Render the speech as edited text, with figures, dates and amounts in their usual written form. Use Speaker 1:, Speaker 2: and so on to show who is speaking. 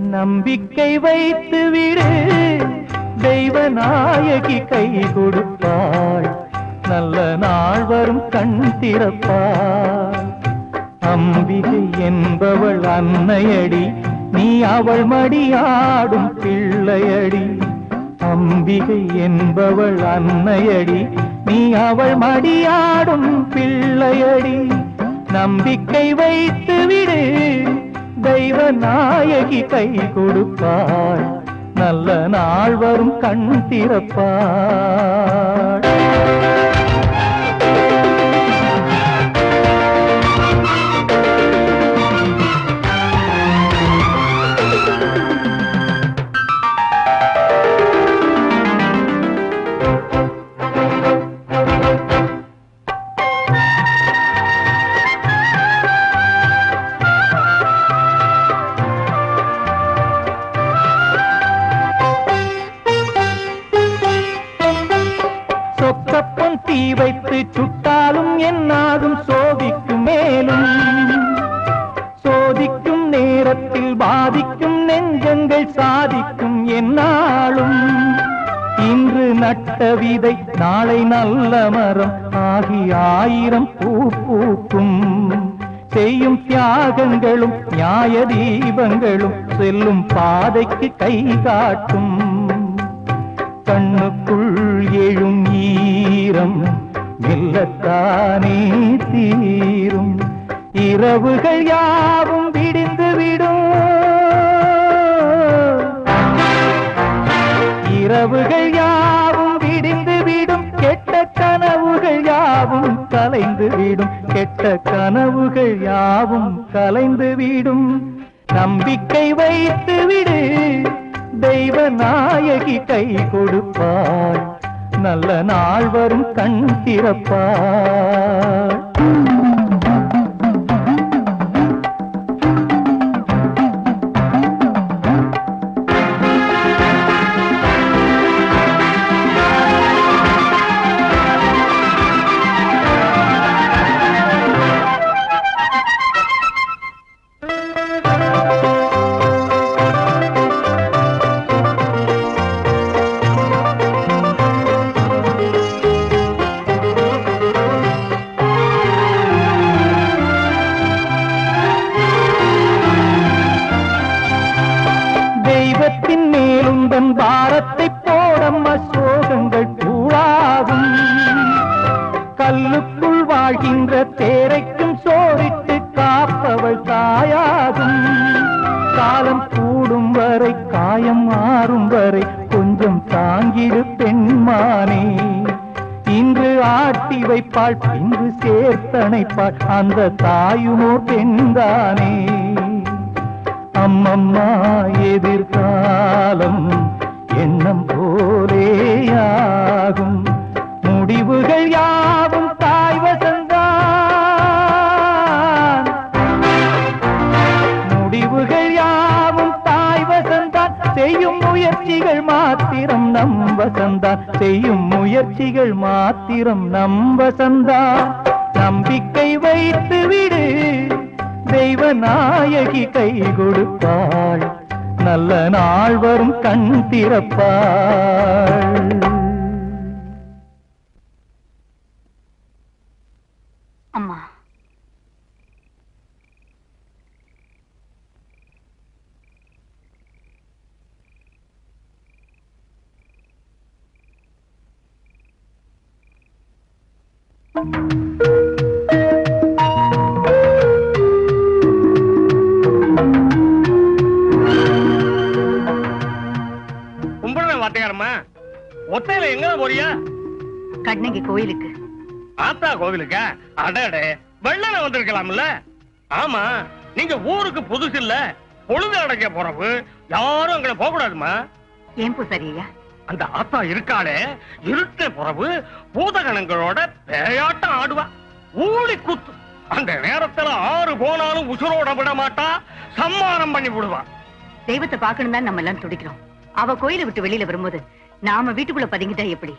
Speaker 1: நம்பிக்கை வைத்து விடு, தெய்வநாயகி கை கொடுப்பாள், நல்ல நாள் வரும் கண் திறப்பாள். அம்பிகை என்பவள் அன்னையடி, நீ அவள் மடியாடும் பிள்ளையடி. அம்பிகை என்பவள் அன்னையடி, நீ அவள் மடியாடும் பிள்ளையடி. நம்பிக்கை வைத்து விடு, தெய்வநாயகி கை கொடுப்பாள், நல்ல நாள் வரும் கண் திறப்பாள். தீ வைத்து சுட்டாலும் என்னாகும், சோதிக்கும் மேலும் சோதிக்கும் நேரத்தில் பாதிக்கும் நெஞ்சங்கள் சாதிக்கும் என்னாலும். இன்று நட்ட விதை நாளை நல்ல மரம் ஆகி 1000 பூ பூக்கும். செய்யும் தியாகங்களும் நியாய தீபங்களும் செல்லும் பாதைக்கு கை காட்டும். கண்ணுக்குள் எழும் ஈரம் மெல்லத்தானே தீரும், இரவுகள் யாவும் விடிந்து விடும். இரவுகள் யாவும் விடிந்து விடும், கெட்ட கனவுகள் யாவும் கலைந்து விடும். கெட்ட கனவுகள் யாவும் கலைந்து விடும். நம்பிக்கை வைத்து விடு, தெய்வநாயகி கை கொடுப்பாள், நல்ல நாள் வரும் கண் திறப்பாள். தெய்வத்தின் மேலுந்தன் பாரத்தை போடம்மா, சோகங்கள் கூடாகும். கல்லுக்குள் வாழ்கின்ற தேரைக்கும் சோறிட்டு காப்பவள் தாயாகும். காலம் கூடும் வரை காயம் மாறும் வரை கொஞ்சம் தாங்கிடு பெண்மானே. இன்று ஆட்டி வைப்பாள், இன்று சேர்த்தணைப்பாள், அந்த தாயுமோ பெண்தானே. அம்மம்மா எதிர்காலம் எண்ணம் போலேயாகும். முடிவுகள் யாவும் தாய் வசந்தான். முடிவுகள் யாவும் தாய் வசந்தான். செய்யும் முயற்சிகள் மாத்திரம் நம் வசந்தான். செய்யும் முயற்சிகள் மாத்திரம் நம் வசந்தான். நம்பிக்கை வைத்து விடு, தெய்வநாயகி கை கொடுப்பாள், நல்ல நாள் வரும் கண் திறப்பாள்.
Speaker 2: அம்மா,
Speaker 3: ஒத்தையில எங்க போறியா?
Speaker 2: கண்ணகி கோயிலுக்கு.
Speaker 3: ஆத்தா கோவிலுக்கா? அடடே, வெள்ளன வந்திருக்கலாம்ல. ஆமா, நீங்க ஊருக்கு புதுசு இல்ல, பொழுது அடைக்க போறவு, யாரும் அங்க போக கூடாதுமா.
Speaker 2: ஏன் பூசாரியா?
Speaker 3: அந்த ஆத்தா இருக்காளே, இருட்ட போறவு பூதகணங்களோட பேயாட்டம் ஆடுவா, ஊழி குத்து. அந்த நேரத்துல 6 போனாலும் உசுரோட விட மாட்டா, சம்மானம் பண்ணி விடுவா.
Speaker 2: தெய்வத்தை பார்க்கணும் தான் நம்ம எல்லாம் துடிக்கிறோம். அவ கோயிலை விட்டு வெளியில வரும்போது நாம வீட்டுக்குள்ள பதுங்கிட்டா எப்படி?